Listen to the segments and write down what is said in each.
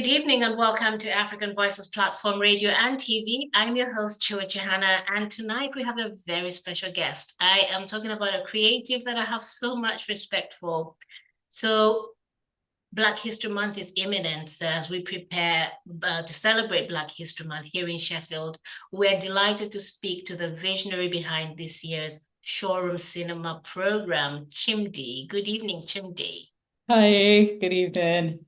Good evening and welcome to African Voices Platform Radio and TV. I'm your host, Tchiyiwe Chihana, and tonight we have a very special guest. I am talking about a creative that I have so much respect for. So Black History Month is imminent. So as we prepare to celebrate Black History Month here in Sheffield, we're delighted to speak to the visionary behind this year's Showroom Cinema program, Chim'Di. Good evening, Chim'Di. Hi, good evening.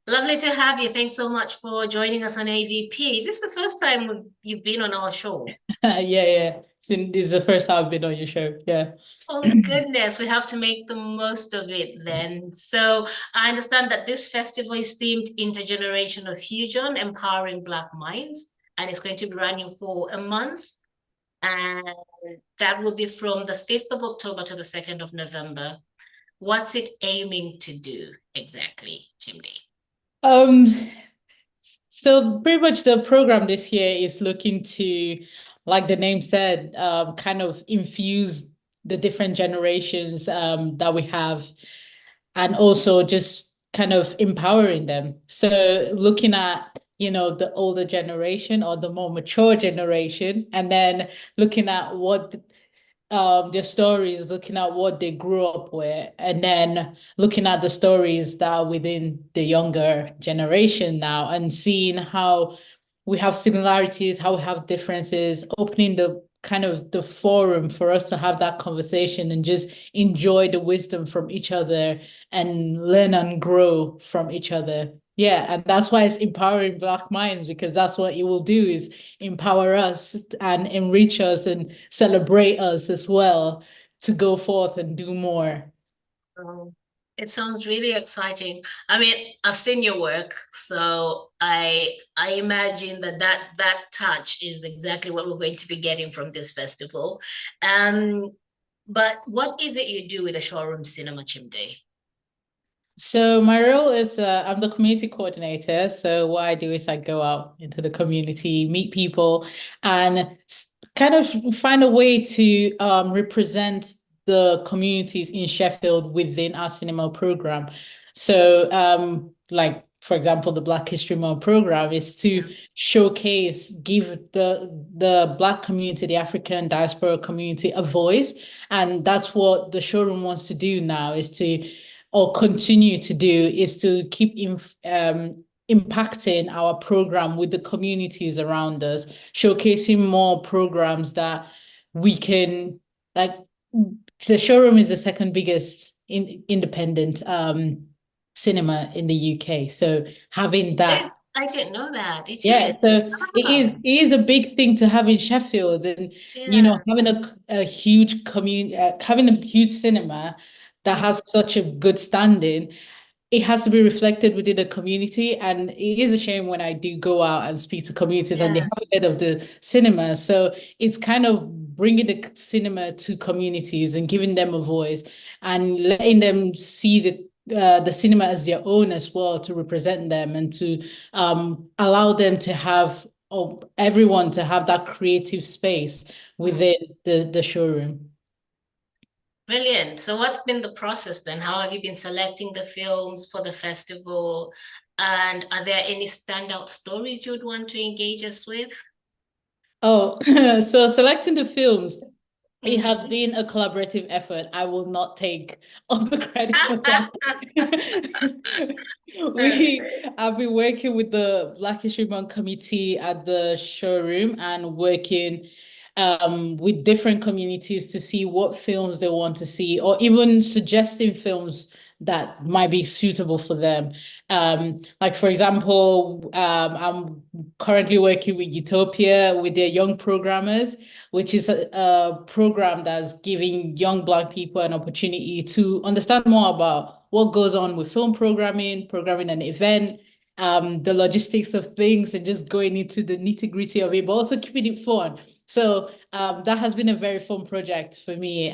Lovely to have you. Thanks so much for joining us on AVP. Is this the first time you've been on our show? Yeah. This is the first time I've been on your show. Yeah. Oh, goodness. We have to make the most of it then. So I understand that this festival is themed Intergenerational Fusion, Empowering Black Minds, and it's going to be running for a month. And that will be from the 5th of October to the 2nd of November. What's it aiming to do exactly, Chim'Di? Um, so pretty much the program this year is looking to, like the name said, kind of infuse the different generations that we have, and also just kind of empowering them. So looking at, the older generation or the more mature generation, and then looking at what their stories, looking at what they grew up with, and then looking at the stories that are within the younger generation now, and seeing how we have similarities, how we have differences, opening the kind of the forum for us to have that conversation and just enjoy the wisdom from each other and learn and grow from each other. Yeah, and that's why it's empowering Black minds, because that's what it will do, is empower us and enrich us and celebrate us as well to go forth and do more. Oh, it sounds really exciting. I mean, I've seen your work, so I imagine that touch is exactly what we're going to be getting from this festival. Um, but what is it you do with the Showroom Cinema, Chim'Di? So my role is I'm the community coordinator. So what I do is I go out into the community, meet people, and kind of find a way to represent the communities in Sheffield within our cinema program. So like for example, the Black History Month program is to showcase, give the Black community, the African diaspora community, a voice, and that's what the showroom wants to do now, is to or continue to do, is to keep impacting our program with the communities around us, showcasing more programs that we can, like, the showroom is the second biggest independent cinema in the UK. So having that. I didn't know that. It Yeah, is. so Ah, it is a big thing to have in Sheffield, and yeah. having a huge community, having a huge cinema that Mm, has such a good standing, it has to be reflected within the community. And it is a shame when I do go out and speak to communities and they yeah. haven't heard of the cinema. So it's kind of bringing the cinema to communities and giving them a voice and letting them see the cinema as their own as well, to represent them and to allow them to have, or everyone to have, that creative space Mm. within the showroom. Brilliant. So what's been the process then? How have you been selecting the films for the festival? And are there any standout stories you would want to engage us with? Oh, so selecting the films, it Mm. has been a collaborative effort. I will not take all the credit for that. I've been working with the Black History Month committee at the showroom and working with different communities to see what films they want to see, or even suggesting films that might be suitable for them. Like for example, I'm currently working with Utopia with their young programmers, which is a program that's giving young Black people an opportunity to understand more about what goes on with film programming an event, the logistics of things, and just going into the nitty-gritty of it, but also keeping it fun. So that has been a very fun project for me.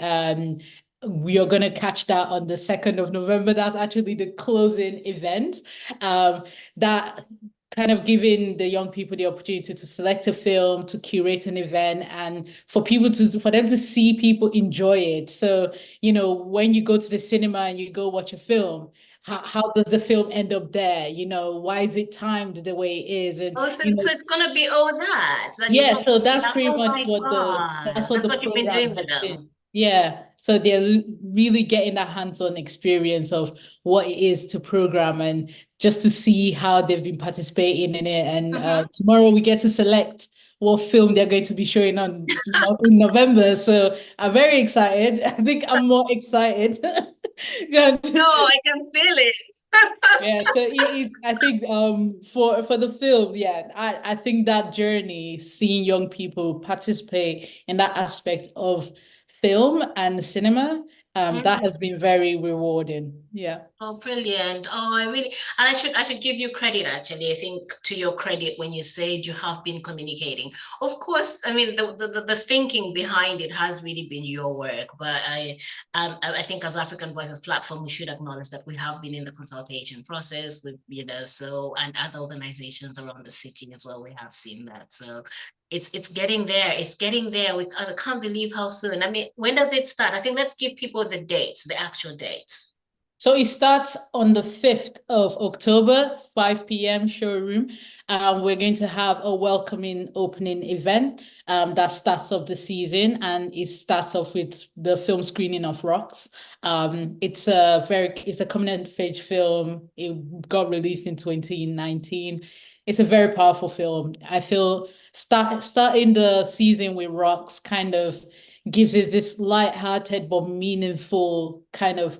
We are going to catch that on the 2nd of November. That's actually the closing event. That kind of giving the young people the opportunity to select a film, to curate an event, and for them to see people enjoy it. So, when you go to the cinema and you go watch a film, how does the film end up there? You know, why is it timed the way it is? And Oh, so, you know, so it's gonna be all that you're yeah, talking so that's about. pretty Oh much my what God, that's what that's the what you've been program doing has with them. been. Yeah. So they're really getting that hands-on experience of what it is to program and just to see how they've been participating in it. And tomorrow we get to select what film they're going to be showing on in November. So I'm very excited. I think I'm more excited. No, I can feel it. Yeah, so I think for the film, yeah, I think that journey, seeing young people participate in that aspect of film and cinema, that has been very rewarding. Yeah. Oh, brilliant. Oh, and I should give you credit actually. I think to your credit when you said you have been communicating. Of course, I mean the thinking behind it has really been your work, but I think as African Voices platform, we should acknowledge that we have been in the consultation process with, so and other organizations around the city as well. We have seen that. So it's getting there. It's getting there. I can't believe how soon. I mean, when does it start? I think let's give people the dates, the actual dates. So it starts on the 5th of October, 5 p.m. showroom. We're going to have a welcoming opening event that starts off the season, and it starts off with the film screening of Rocks. It's a coming-of-age film. It got released in 2019. It's a very powerful film. I feel starting the season with Rocks kind of gives us this light-hearted but meaningful kind of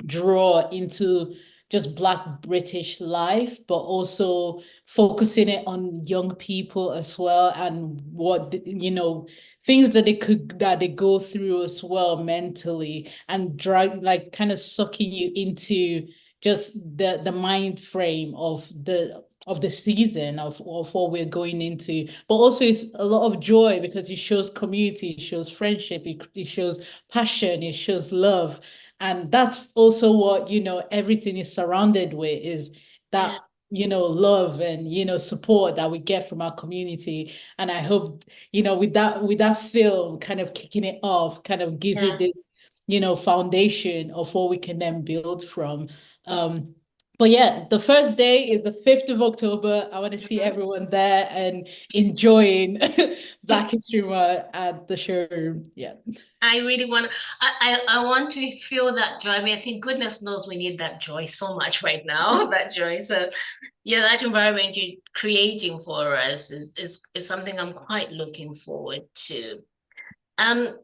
draw into just Black British life, but also focusing it on young people as well, and what things that they go through as well mentally, and drag like kind of sucking you into just the mind frame of the season of what we're going into. But also it's a lot of joy because it shows community, it shows friendship, it shows passion, it shows love. And that's also what, everything is surrounded with, is that, Yeah. love and, support that we get from our community. And I hope, with that film kind of kicking it off, kind of gives it Yeah. this, foundation of what we can then build from. But yeah, the first day is the 5th of October. I want to see everyone there and enjoying Black History Month at the showroom. Yeah. I really want I want to feel that joy. I mean, I think goodness knows we need that joy so much right now, that joy. So yeah, that environment you're creating for us is something I'm quite looking forward to. Um,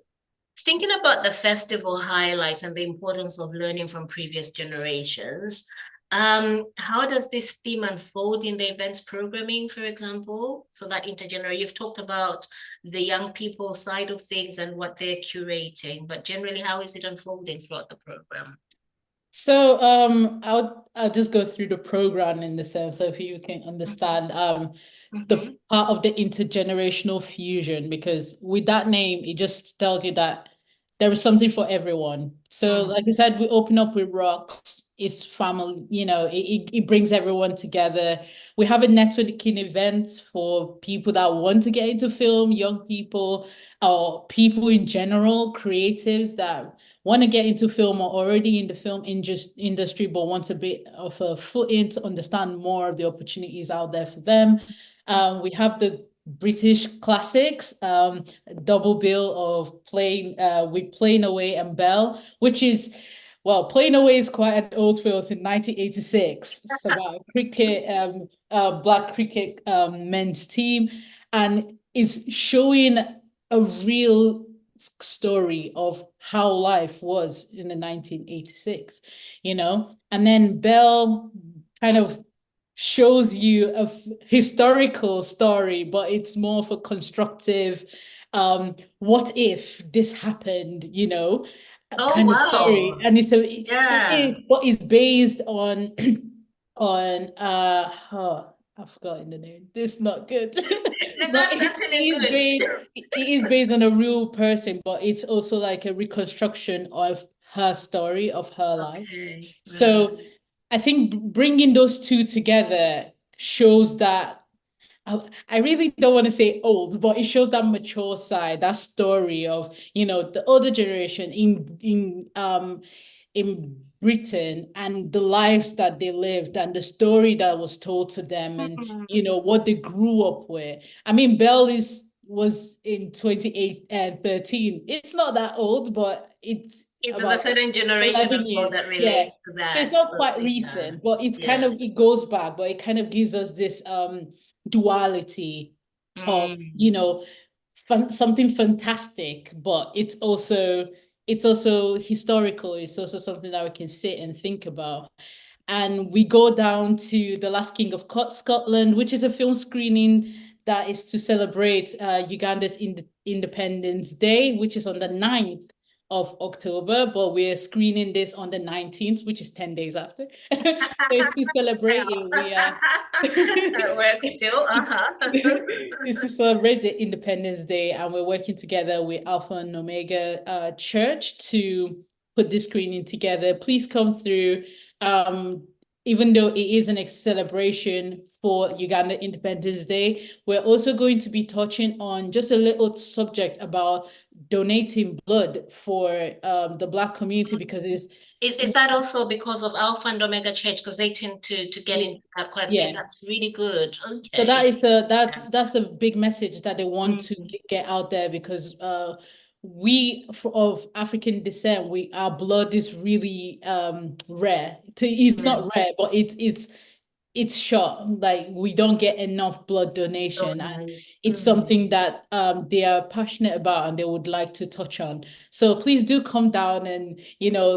Thinking about the festival highlights and the importance of learning from previous generations, how does this theme unfold in the events programming, for example? So that intergenerational, you've talked about the young people side of things and what they're curating, but generally, how is it unfolding throughout the program? So I'll just go through the program in the sense so you can understand the part of the intergenerational fusion, because with that name it just tells you that there is something for everyone. So like I said, we open up with Rocks. It's family, it brings everyone together. We have a networking event for people that want to get into film, young people, or people in general, creatives that want to get into film or already in the film industry, but wants a bit of a foot in to understand more of the opportunities out there for them. We have the British classics, double bill of Playing Away and Belle, which is, well, Playing Away is quite an old film. It's in 1986. It's about cricket, Black cricket men's team, and is showing a real story of how life was in the 1986, and then Belle kind of shows you a historical story, but it's more for constructive, what if this happened, Oh, kind of story. wow. And Yeah. but it's based on oh, I've forgotten the name. This is not good. But That's actually good. it is based on a real person, but it's also like a reconstruction of her story, of her life. Okay. Right. So I think bringing those two together shows that I really don't want to say old, but it shows that mature side, that story of, the older generation in Britain and the lives that they lived and the story that was told to them and what they grew up with. I mean, was in 2013. It's not that old, but it's There's a about certain generation 11 as well years. that Yeah. relates to So it's that. not So, quite yeah. recent, but it's kind of, it goes back, but it kind of gives us this duality of, something fantastic, but it's also historical. It's also something that we can sit and think about. And we go down to The Last King of Scotland, which is a film screening that is to celebrate Uganda's Independence Day, which is on the 9th of October, but we're screening this on the 19th, which is 10 days after. So it's to celebrate it. We are That works still. It's to celebrate the Independence Day, and we're working together with Alpha and Omega Church to put this screening together. Please come through. Even though it isn't a celebration for Uganda Independence Day, we're also going to be touching on just a little subject about donating blood for the Black community, because Is that also because of Alpha and Omega Church? Because they tend to get into that quite a bit. That's really good. So Okay. that's a big message that they want to get out there, because we of African descent, our blood is really rare. It's not rare, but it's short. Like, we don't get enough blood So donation, and nice. it's something that they are passionate about and they would like to touch on. So please do come down and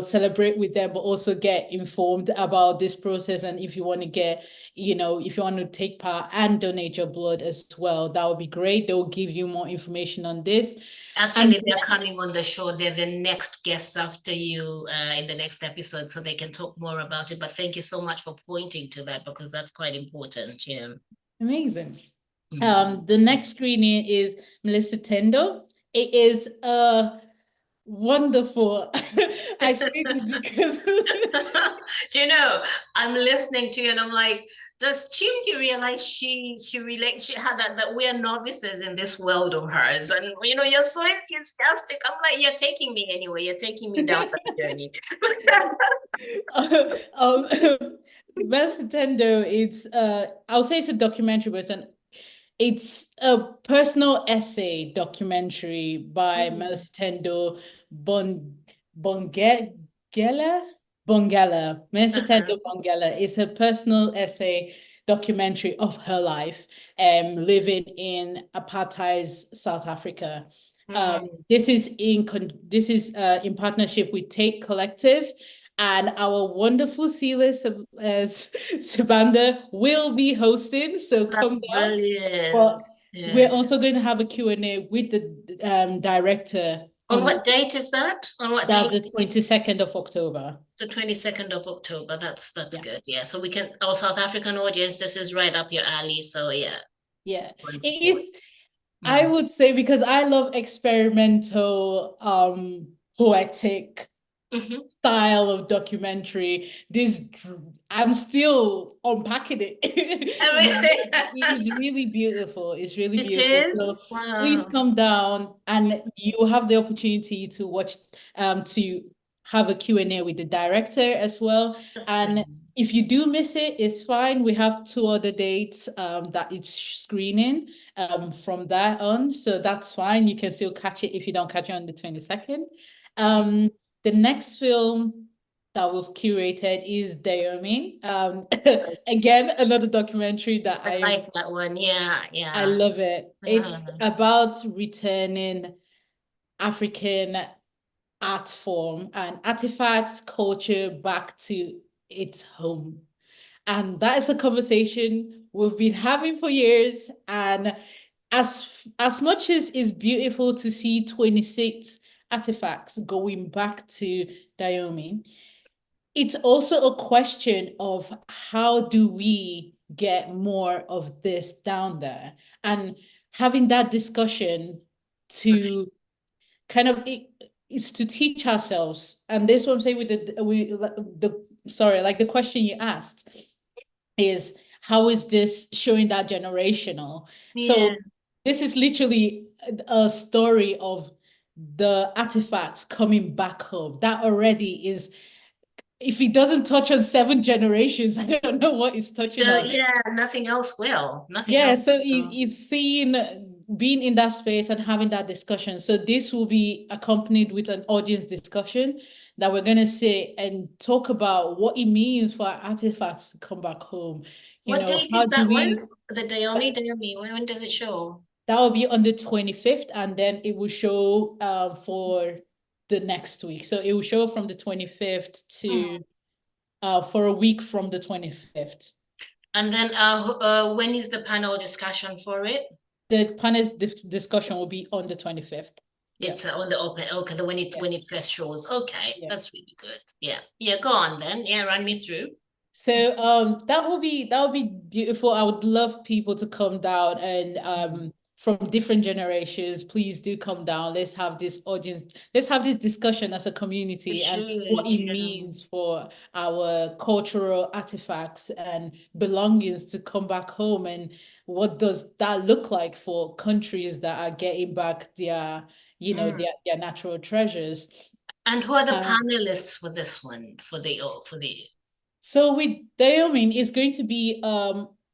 celebrate with them, but also get informed about this process. And if you want to if you want to take part and donate your blood as well, that would be great. They'll give you more information on this. Actually, they're coming on the show. They're the next guests after you in the next episode, so they can talk more about it. But thank you so much for pointing to that, because that's quite important. Yeah. Amazing. The next screening is Melissa Tendo. It is wonderful. I say this because do you know, I'm listening to you and I'm like, does Chim'Di realize she had that we're novices in this world of hers? And you're so enthusiastic. I'm like, you're taking me anyway. You're taking me down that journey. Melissa Tendo, I'll say it's a documentary, but it's a personal essay documentary by Melissa Tendo Bongela. Melissa Tendo Bongela. It's a personal essay documentary of her life living in apartheid South Africa. This is in partnership with Take Collective, and our wonderful Silas Sabanda will be hosting. So That's come down. brilliant. But we're also going to have a Q&A with the director. On what date is that? On what That's date? the 22nd of October. The 22nd of October. That's good. Yeah. So we can, our South African audience, this is right up your alley. So yeah. Yeah. I would say, because I love experimental, poetic style of documentary. I'm still unpacking it. It is really beautiful. It's really beautiful. So please come down, and you have the opportunity to watch, to have a Q&A with the director as well. And if you do miss it, it's fine. We have 2 other dates that it's screening from that on. So that's fine. You can still catch it if you don't catch it on the 22nd. The next film that we've curated is Dayomi. Again, another documentary that I like that one. Yeah, yeah. I love it. It's about returning African art form and artifacts, culture back to its home. And that is a conversation we've been having for years. And as much as it's beautiful to see 26 artifacts going back to Dahomey, it's also a question of how do we get more of this down there, and having that discussion to kind of it's to teach ourselves. And this what I'm saying with the question you asked is, how is this showing that generational? So Yeah. this is literally a story of the artifacts coming back home. That already is, if it doesn't touch on 7 generations, I don't know what it's touching on. Yeah, nothing else will. Nothing Yeah, else so will. it's seeing, being in that space and having that discussion. So this will be accompanied with an audience discussion that we're going to say and talk about what it means for our artifacts to come back home. You What know, date how is do that one? we, The Dayomi? When does it show? that will be on the 25th, and then it will show for the next week. So it will show from the 25th Mm. to for a week from the 25th. And then when is the panel discussion for it? The panel discussion will be on the 25th. Yeah. It's on the open. Okay, the when it first shows. Okay, Yeah. that's really good. Yeah, yeah. Go on then. Yeah, run me through. So that will be beautiful. I would love people to come down and from different generations, please do come down. Let's have this audience, let's have this discussion as a It community and what should, it yeah. means for our cultural artifacts and belongings to come back home, and what does that look like for countries that are getting back their, you know, their natural treasures. And who are the Um, panelists for this one? For the So with Dayomin, it's going to be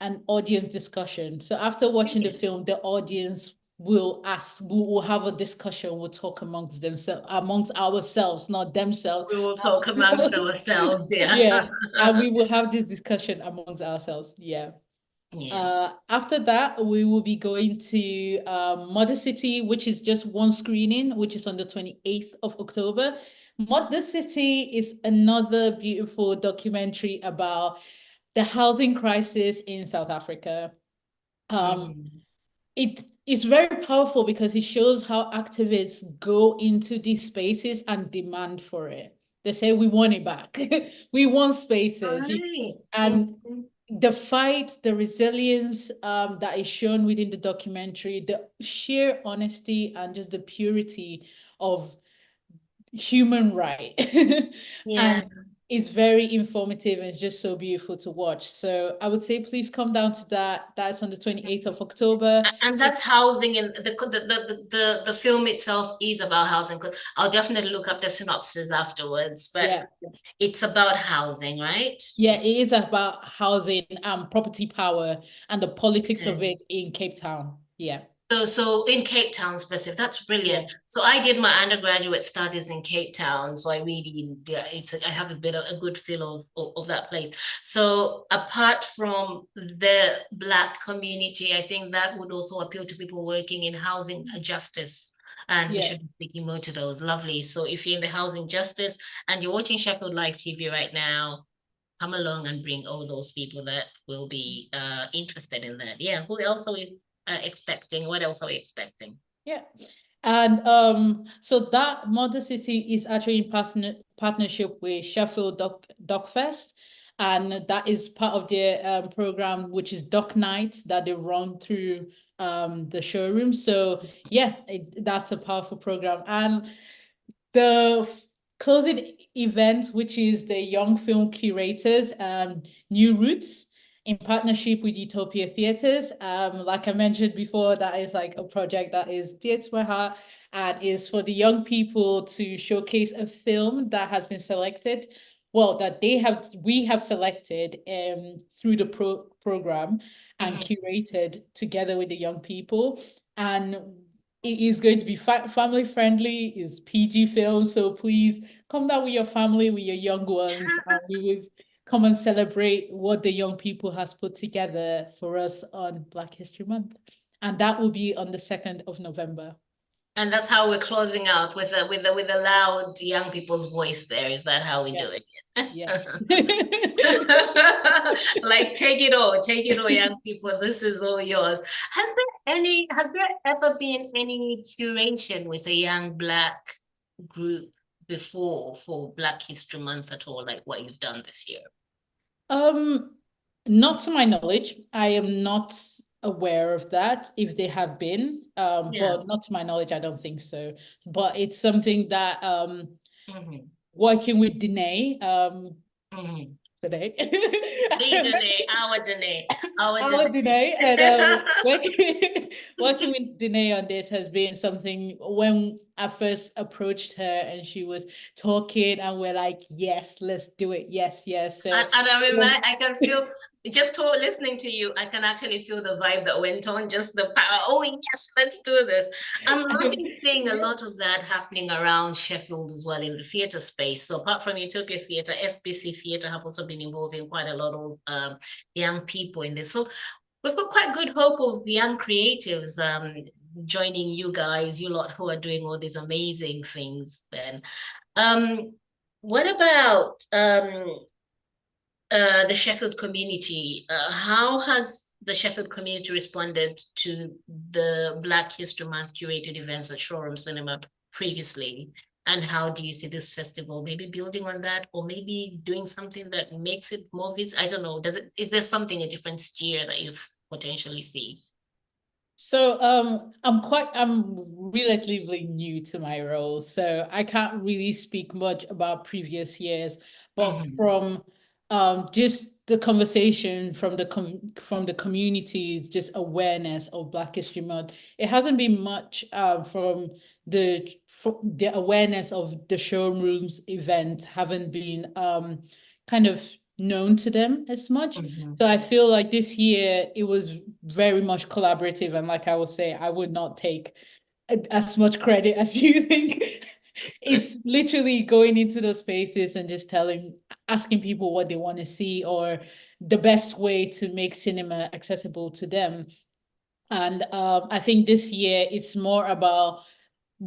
an audience discussion. So after watching the film, the audience will ask, will have a discussion, we'll talk amongst themselves, amongst ourselves, not themselves. we will talk amongst ourselves. Yeah. Yeah. And we will have this discussion amongst ourselves. Yeah. Yeah. After that, we will be going to Mother City, which is just one screening, which is on the 28th of October. Mother City is another beautiful documentary about the housing crisis in South Africa. Mm. It is very powerful because it shows how activists go into these spaces and demand for it. They say, we want it back. We want All spaces. right. And the fight, the resilience that is shown within the documentary, the sheer honesty and just the purity of human right. Yeah. And it's very informative and it's just so beautiful to watch. So I would say please come down to that. That's on the 28th of October. And that's housing, and the film itself is about housing. I'll definitely look up the synopsis afterwards, but Yeah. it's about housing, right? Yeah, it is about housing and property power and the politics of Okay. it in Cape Town. Yeah. So in Cape Town specific, that's Yeah. brilliant. So I did my undergraduate studies in Cape Town, so I really, yeah, I have a bit of a good feel of that place. So apart from the Black community, I think that would also appeal to people working in housing justice. And we Yeah. should be speaking more to those. Lovely. So if you're in the housing justice and you're watching Sheffield Live TV right now, come along and bring all those people that will be interested in that. Yeah. Who else are we expecting? What else are we expecting? Yeah. And so that Mother City is actually in partnership with Sheffield Doc Fest. And that is part of their program, which is Doc Nights that they run through the showroom. So yeah, that's a powerful program. And the closing event, which is the Young Film Curators New Roots in partnership with Utopia Theatres. Like I mentioned before, that is like a project that is dear to my heart and is for the young people to showcase a film that has been selected, well, that we have selected through the program and curated together with the young people. And it is going to be family friendly, is PG film. So please come down with your family, with your young ones, and we will come and celebrate what the young people has put together for us on Black History Month. And that will be on the 2nd of November. And that's how we're closing out with a loud young people's voice there. Is that how we do it? Yeah. Like take it all, young people. This is all yours. Has there ever been any curation with a young Black group before for Black History Month at all, like what you've done this year? Um, Not to my knowledge. I am not aware of that if they have been. Yeah. But not to my knowledge, I don't think so. But it's something that Mm-hmm. working with Danae, Mm-hmm. Danae. Our Danae, and working with Danae on this has been something. When I first approached her and she was talking, and we're like, yes, let's do it. Yes, yes. So, and I remember, I can feel, just listening to you, I can actually feel the vibe that went on, just the power. Oh, yes, let's do this. I'm loving seeing a lot of that happening around Sheffield as well in the theatre space. So apart from Utopia Theatre, SBC Theatre have also been involved in quite a lot of young people in this. So we've got quite good hope of young creatives joining you guys, you lot who are doing all these amazing things then. What about the Sheffield community? How has the Sheffield community responded to the Black History Month curated events at Showroom Cinema previously? And how do you see this festival maybe building on that, or maybe doing something that makes it more visible? I don't know. Is there something, a different steer that you potentially see? So I'm relatively new to my role, so I can't really speak much about previous years, but from just the conversation from the community's just awareness of Black History Month, it hasn't been much from the awareness of the showrooms event haven't been kind of known to them as much. So I feel like this year it was very much collaborative, and like I would say, I would not take as much credit as you think. It's literally going into those spaces and just asking people what they want to see, or the best way to make cinema accessible to them. And I think this year it's more about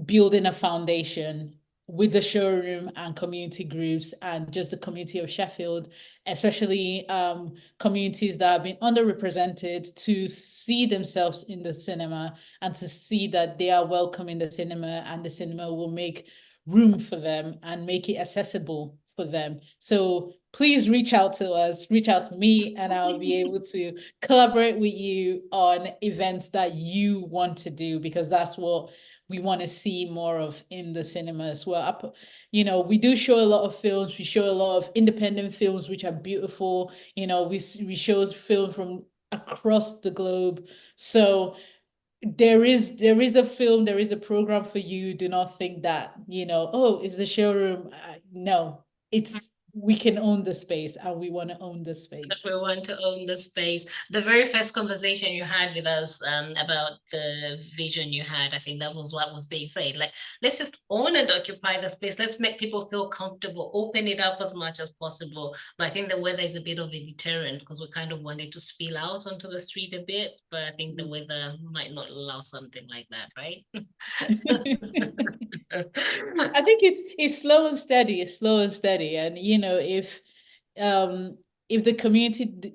building a foundation with the showroom and community groups and just the community of Sheffield, especially communities that have been underrepresented, to see themselves in the cinema and to see that they are welcome in the cinema, and the cinema will make room for them and make it accessible for them. So please reach out to us, reach out to me, and I'll be able to collaborate with you on events that you want to do, because that's what we want to see more of in the cinema as well. We do show a lot of films. We show a lot of independent films, which are beautiful. We show films from across the globe. So there is a film, there is a program for you. Do not think that, oh, it's the showroom. No, we can own the space, and we want to own the space. We want to own the space. The very first conversation you had with us about the vision you had, I think that was what was being said. Like, let's just own and occupy the space. Let's make people feel comfortable, open it up as much as possible. But I think the weather is a bit of a deterrent, because we kind of wanted to spill out onto the street a bit. But I think the weather might not allow something like that, right? I think it's slow and steady. It's slow and steady, and if the community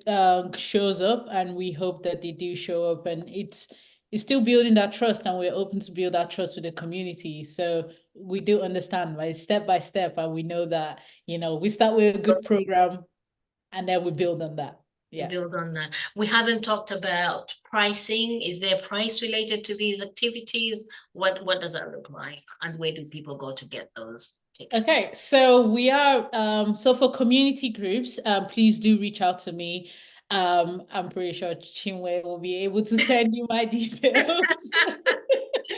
shows up, and we hope that they do show up, and it's still building that trust, and we're open to build that trust with the community. So we do understand, like, step by step, and we know that we start with a good program, and then we build on that. Yeah. Build on that. We haven't talked about pricing. Is there a price related to these activities? What does that look like? And where do people go to get those tickets? Okay, so we are so for community groups, please do reach out to me. I'm pretty sure Chinwe will be able to send you my details.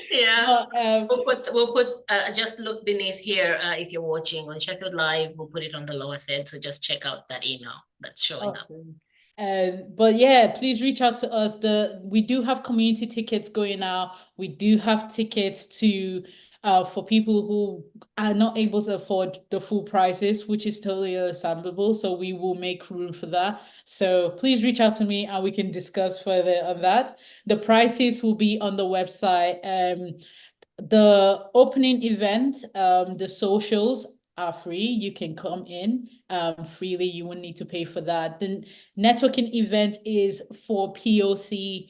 Yeah. But, we'll put just look beneath here if you're watching on Sheffield Live. We'll put it on the lower third, so just check out that email that's showing up. But yeah, please reach out to us. We do have community tickets going out. We do have tickets to for people who are not able to afford the full prices, which is totally understandable. So we will make room for that. So please reach out to me, and we can discuss further on that. The prices will be on the website. The opening event, the socials are free. You can come in freely. You won't need to pay for that. The networking event is for POC,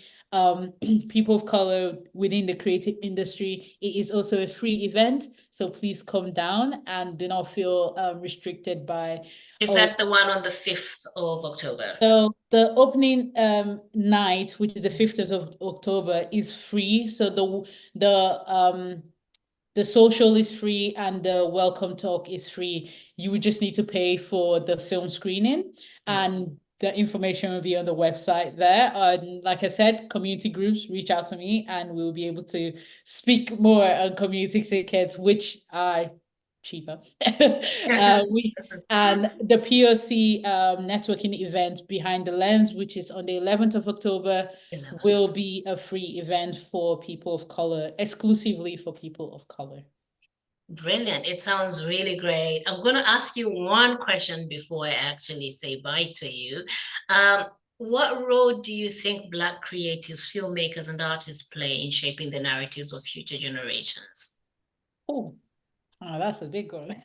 people of color within the creative industry. It is also a free event, so please come down and do not feel restricted by. Is that the one on the 5th of October? So the opening night, which is the 5th of October, is free. So the The social is free and the welcome talk is free. You would just need to pay for the film screening, and the information will be on the website there. And like I said, community groups, reach out to me and we'll be able to speak more on community tickets, which are cheaper. And the POC networking event Behind the Lens, which is on the 11th of October, will be a free event for people of color, exclusively for people of color. Brilliant. It sounds really great. I'm going to ask you one question before I actually say bye to you. What role do you think Black creatives, filmmakers, and artists play in shaping the narratives of future generations? Oh, that's a big one.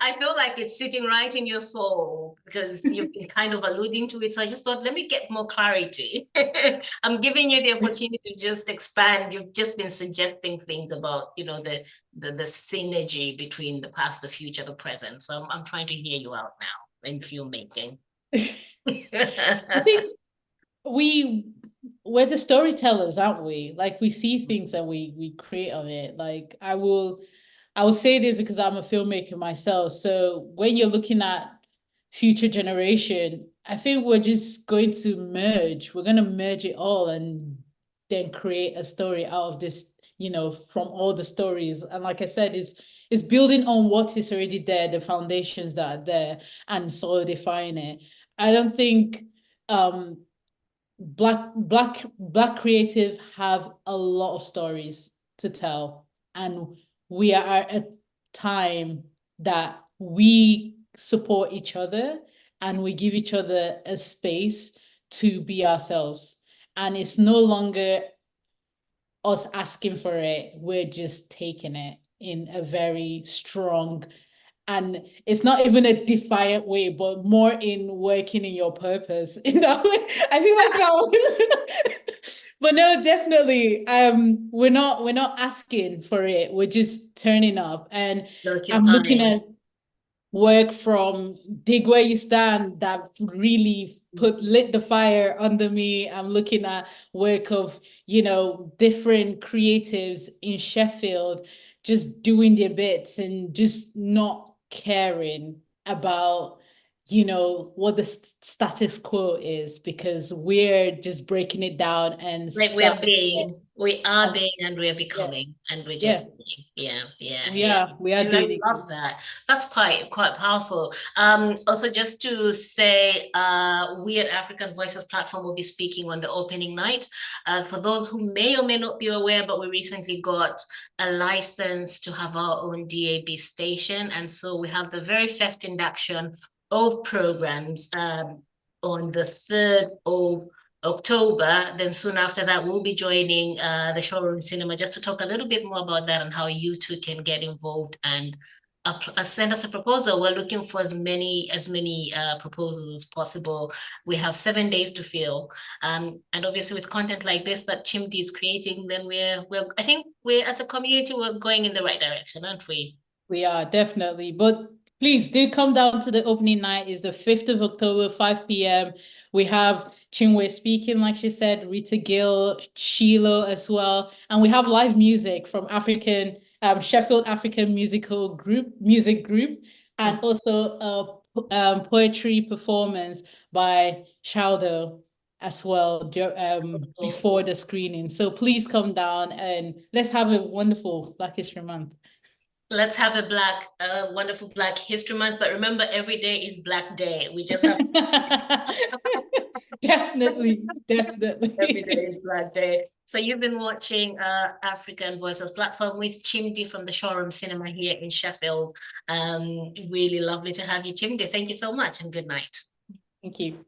I feel like it's sitting right in your soul because you've been kind of alluding to it. So I just thought, let me get more clarity. I'm giving you the opportunity to just expand. You've just been suggesting things about, you know, the synergy between the past, the future, the present. So I'm trying to hear you out now in filmmaking. I think we're the storytellers, aren't we? Like, we see things and we create on it. Like, I will say this because I'm a filmmaker myself. So when you're looking at future generation, I think we're just going to merge. We're going to merge it all and then create a story out of this, you know, from all the stories. And like I said, it's building on what is already there, the foundations that are there, and solidifying it. I don't think Black creatives have a lot of stories to tell, and we are at a time that we support each other and we give each other a space to be ourselves, and it's no longer us asking for it, we're just taking it in a very strong, and it's not even a defiant way, but more in working in your purpose in that way. I feel like that. But no, definitely, we're not asking for it. We're just turning up, and I'm looking at work from Dig Where You Stand that really lit the fire under me. I'm looking at work of, you know, different creatives in Sheffield just doing their bits and just not caring about, you know, what the status quo is, because we're just breaking it down and like we are being and we're becoming, and we're just being. We are doing it. I love that. That's quite powerful. Also, just to say, we at African Voices platform will be speaking on the opening night. For those who may or may not be aware, but we recently got a license to have our own DAB station, and so we have the very first induction of programs on the 3rd of October. Then soon after that, we'll be joining the Showroom Cinema just to talk a little bit more about that and how you too can get involved and send us a proposal. We're looking for as many proposals as possible. We have 7 days to fill, and obviously with content like this that Chim'Di is creating, then I think we're as a community, we're going in the right direction, aren't we? We are, definitely. But please do come down to the opening night. It's the 5th of October, 5 p.m. We have Chinwe speaking, like she said, Rita Gill, Shiloh as well. And we have live music from Sheffield African music group, and also a poetry performance by Shaldo as well before the screening. So please come down and let's have a wonderful Black History Month. Let's have a wonderful Black History Month. But remember, every day is Black Day. We just have definitely. Every day is Black Day. So you've been watching African Voices platform with Chim'Di from the Showroom Cinema here in Sheffield. Really lovely to have you, Chim'Di. Thank you so much and good night. Thank you.